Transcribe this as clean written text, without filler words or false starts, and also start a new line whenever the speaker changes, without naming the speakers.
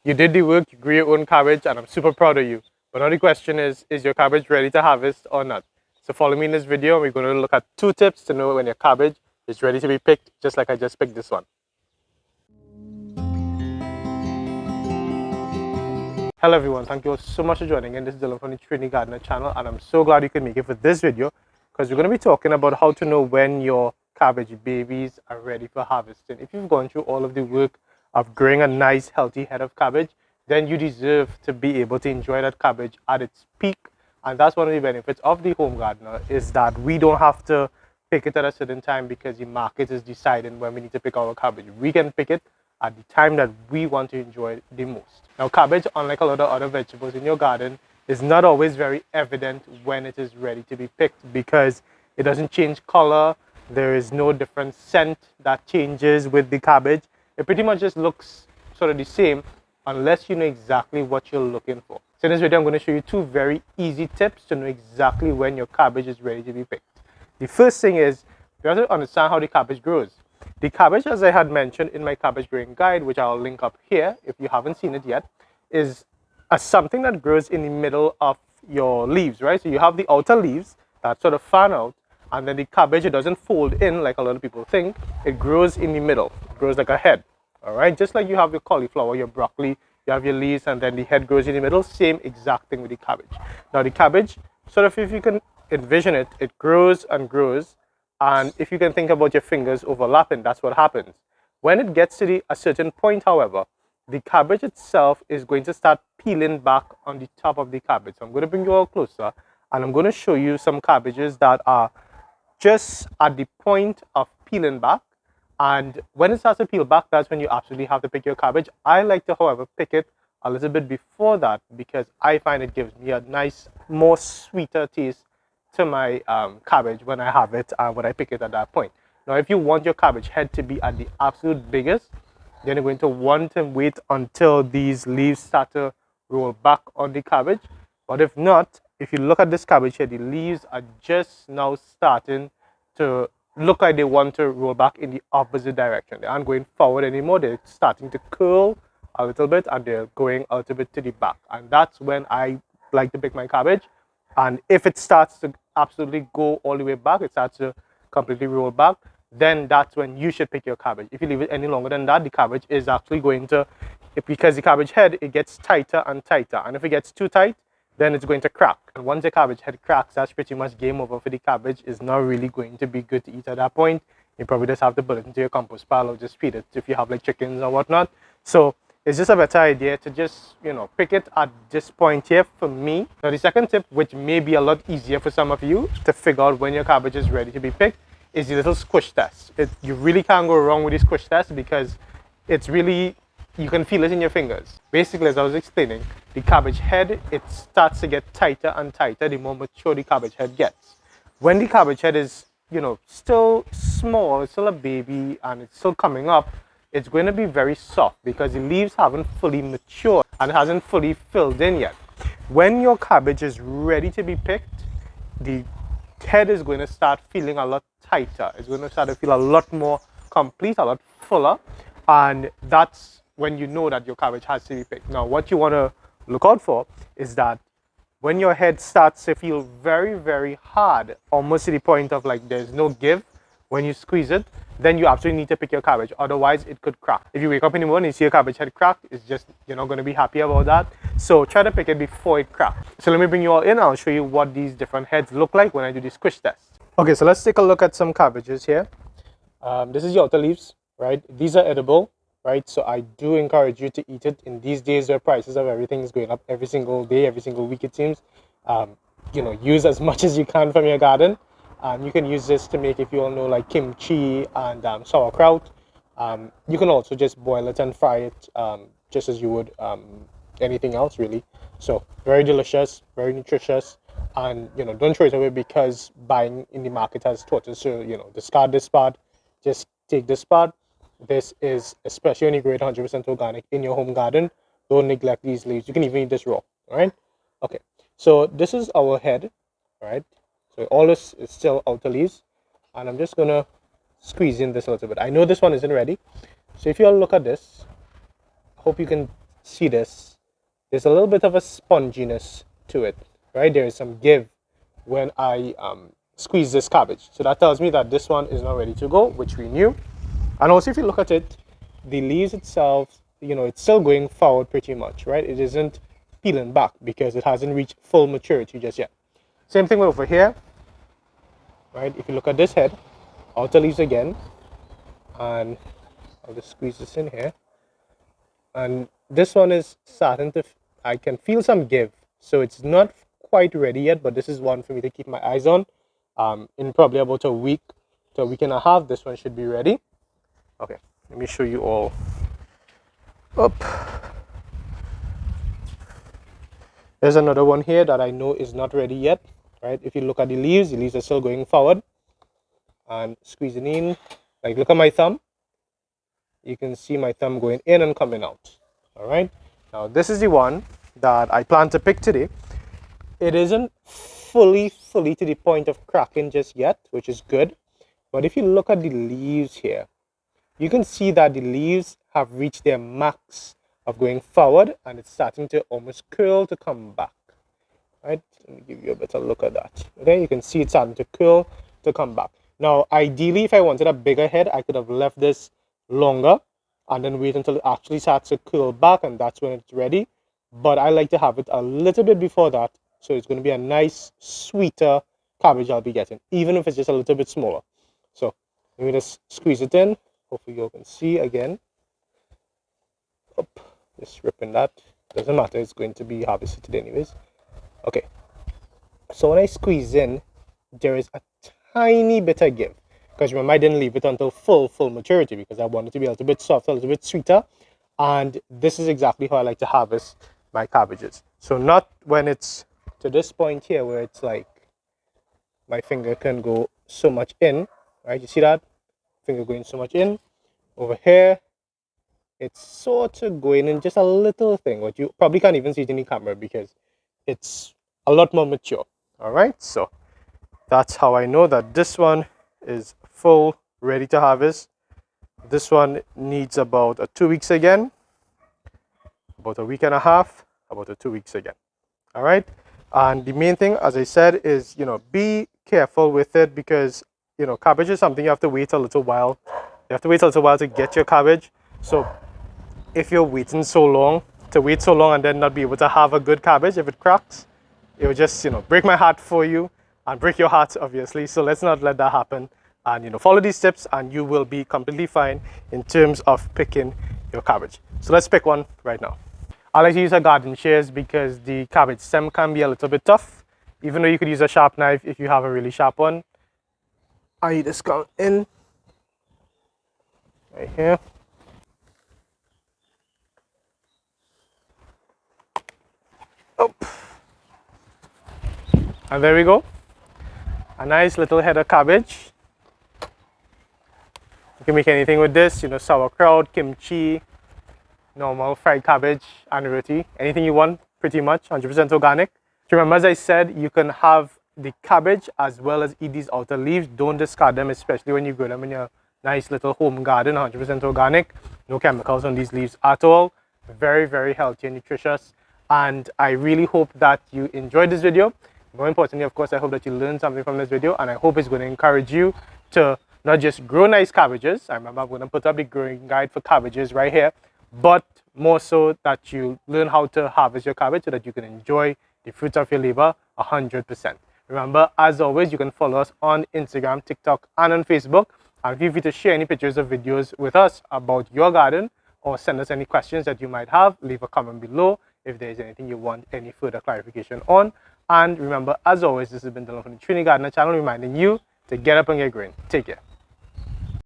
You did the work, you grew your own cabbage, and I'm super proud of you. But now the question is your cabbage ready to harvest or not? So follow me in this video, and we're going to look at 2 tips to know when your cabbage is ready to be picked, just like I just picked this one. Hello everyone, thank you all so much for joining in. This is Dylan from the Trinidad Gardener channel, and I'm so glad you could make it for this video because we're going to be talking about how to know when your cabbage babies are ready for harvesting. If you've gone through all of the work of growing a nice healthy head of cabbage, then you deserve to be able to enjoy that cabbage at its peak. And that's one of the benefits of the home gardener, is that we don't have to pick it at a certain time because the market is deciding when we need to pick our cabbage. We can pick it at the time that we want to enjoy it the most. Now, cabbage, unlike a lot of other vegetables in your garden, is not always very evident when it is ready to be picked because it doesn't change color. There is no different scent that changes with the cabbage. It pretty much just looks sort of the same unless you know exactly what you're looking for. So in this video, I'm going to show you 2 very easy tips to know exactly when your cabbage is ready to be picked. The first thing is you have to understand how the cabbage grows. The cabbage, as I had mentioned in my cabbage growing guide, which I'll link up here if you haven't seen it yet, is something that grows in the middle of your leaves, right? So you have the outer leaves that sort of fan out, and then the cabbage, it doesn't fold in like a lot of people think. It grows in the middle. It grows like a head, all right? Just like you have your cauliflower, your broccoli, you have your leaves, and then the head grows in the middle. Same exact thing with the cabbage. Now the cabbage, sort of, if you can envision it, it grows and grows. And if you can think about your fingers overlapping, that's what happens. When it gets to a certain point, however, the cabbage itself is going to start peeling back on the top of the cabbage. So I'm going to bring you all closer, and I'm going to show you some cabbages that are just at the point of peeling back. And when it starts to peel back, that's when you absolutely have to pick your cabbage. I like to, however, pick it a little bit before that because I find it gives me a nice, more sweeter taste to my cabbage when I have it and when I pick it at that point. Now, if you want your cabbage head to be at the absolute biggest, then you're going to want to wait until these leaves start to roll back on the cabbage. But if not, if you look at this cabbage here, the leaves are just now starting to look like they want to roll back in the opposite direction. They aren't going forward anymore. They're starting to curl a little bit and they're going a little bit to the back. And that's when I like to pick my cabbage. And if it starts to absolutely go all the way back, it starts to completely roll back, then that's when you should pick your cabbage. If you leave it any longer than that, the cabbage is actually going to, because the cabbage head, it gets tighter and tighter. And if it gets too tight, then it's going to crack. And once the cabbage head cracks, that's pretty much game over for the cabbage. It's not really going to be good to eat at that point. You probably just have to put it into your compost pile or just feed it if you have like chickens or whatnot. So it's just a better idea to just, pick it at this point here for me. Now, the second tip, which may be a lot easier for some of you to figure out when your cabbage is ready to be picked, is the little squish test. You really can't go wrong with the squish test because it's really, you can feel it in your fingers. Basically, as I was explaining, the cabbage head, it starts to get tighter and tighter the more mature the cabbage head gets. When the cabbage head is, still small, it's still a baby and it's still coming up, it's going to be very soft because the leaves haven't fully matured and hasn't fully filled in yet. When your cabbage is ready to be picked, the head is going to start feeling a lot tighter. It's going to start to feel a lot more complete, a lot fuller, and that's when you know that your cabbage has to be picked. Now, what you want to look out for is that when your head starts to feel very, very hard, almost to the point of like there's no give when you squeeze it, then you absolutely need to pick your cabbage. Otherwise, it could crack. If you wake up in the morning and you see your cabbage head cracked, it's just, you're not going to be happy about that. So try to pick it before it cracks. So let me bring you all in. I'll show you what these different heads look like when I do the squish test. Okay, so let's take a look at some cabbages here. This is your outer leaves, right? These are edible, right? So I do encourage you to eat it in these days where prices of everything is going up every single day, every single week it seems. Use as much as you can from your garden. You can use this to make, if you all know, like kimchi and sauerkraut. You can also just boil it and fry it just as you would anything else, really. So very delicious, very nutritious, and don't throw it away because buying in the market has taught us to discard this part. Just take this part. This is, especially when you grow it 100% organic in your home garden, don't neglect these leaves. You can even eat this raw. All right. Okay. So this is our head, right? So all this is still outer leaves, and I'm just gonna squeeze in this a little bit. I know this one isn't ready, so if you all look at this, I hope you can see this, there's a little bit of a sponginess to it, right? There is some give when I squeeze this cabbage. So that tells me that this one is not ready to go, which we knew. And also if you look at it, the leaves itself, it's still going forward pretty much, right? It isn't peeling back because it hasn't reached full maturity just yet. Same thing over here, right? If you look at this head, outer leaves again, and I'll just squeeze this in here. And this one is starting to, I can feel some give. So it's not quite ready yet, but this is one for me to keep my eyes on. In probably about a week to a week and a half, this one should be ready. Okay, let me show you all. Up. There's another one here that I know is not ready yet, right? If you look at the leaves are still going forward and squeezing in. Like, look at my thumb. You can see my thumb going in and coming out. All right. Now, this is the one that I plan to pick today. It isn't fully to the point of cracking just yet, which is good. But if you look at the leaves here, you can see that the leaves have reached their max of going forward, and it's starting to almost curl to come back. Right? Let me give you a better look at that. Okay, you can see it's starting to curl to come back. Now, ideally, if I wanted a bigger head, I could have left this longer and then wait until it actually starts to curl back, and that's when it's ready. But I like to have it a little bit before that, so it's going to be a nice, sweeter cabbage I'll be getting, even if it's just a little bit smaller. So let me just squeeze it in. Hopefully you can see again. Up, just ripping that. Doesn't matter, it's going to be harvested anyways. Okay, so when I squeeze in, there is a tiny bit of give, because remember I didn't leave it until full maturity because I want it to be a little bit softer, a little bit sweeter. And this is exactly how I like to harvest my cabbages. So not when it's to this point here where it's like my finger can go so much in, right? You see that? Finger going so much in. Over here, it's sort of going in just a little thing, but you probably can't even see it in the camera because it's a lot more mature. All right, so that's how I know that this one is full, ready to harvest. This one needs about 2 weeks again, about a week and a half, about 2 weeks again. All right, and the main thing, as I said, is be careful with it because cabbage is something you have to wait a little while. You have to wait a little while to get your cabbage. So if you're waiting so long, and then not be able to have a good cabbage, if it cracks, it will just break my heart for you and break your heart, obviously. So let's not let that happen, and follow these tips and you will be completely fine in terms of picking your cabbage. So let's pick one right now. I like to use a garden shears because the cabbage stem can be a little bit tough, even though you could use a sharp knife if you have a really sharp one. I just come in right here. Up. And there we go. A nice little head of cabbage. You can make anything with this, sauerkraut, kimchi, normal fried cabbage, and roti. Anything you want, pretty much, 100% organic. Remember, as I said, you can have the cabbage as well as eat these outer leaves. Don't discard them, especially when you grow them in your nice little home garden, 100% organic. No chemicals on these leaves at all. Very healthy and nutritious. And I really hope that you enjoyed this video. More importantly, of course, I hope that you learned something from this video, and I hope it's going to encourage you to not just grow nice cabbages. I remember I'm going to put up the growing guide for cabbages right here, but more so that you learn how to harvest your cabbage so that you can enjoy the fruits of your labor 100%. Remember, as always, you can follow us on Instagram, TikTok, and on Facebook. And feel free to share any pictures or videos with us about your garden, or send us any questions that you might have. Leave a comment below if there is anything you want any further clarification on. And remember, as always, this has been Dylan from the Trinidad Gardener channel, reminding you to get up and get green. Take care.